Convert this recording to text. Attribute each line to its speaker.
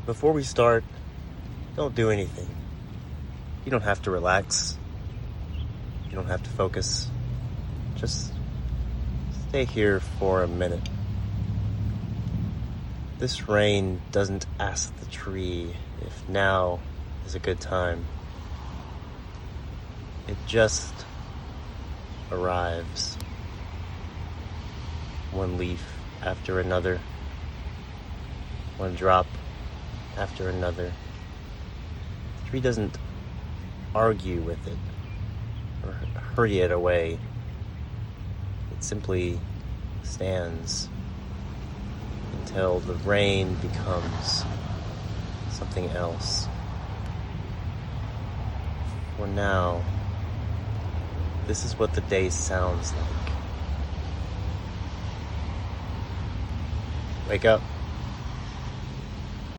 Speaker 1: Before we start, don't do anything. You don't have to relax. You don't have to focus. Just stay here for a minute. This rain doesn't ask the tree if now is a good time. It just arrives. One leaf after another. One drop after another. The tree doesn't argue with it or hurry it away. It simply stands until the rain becomes something else. For now, this is what the day sounds like. Wake up.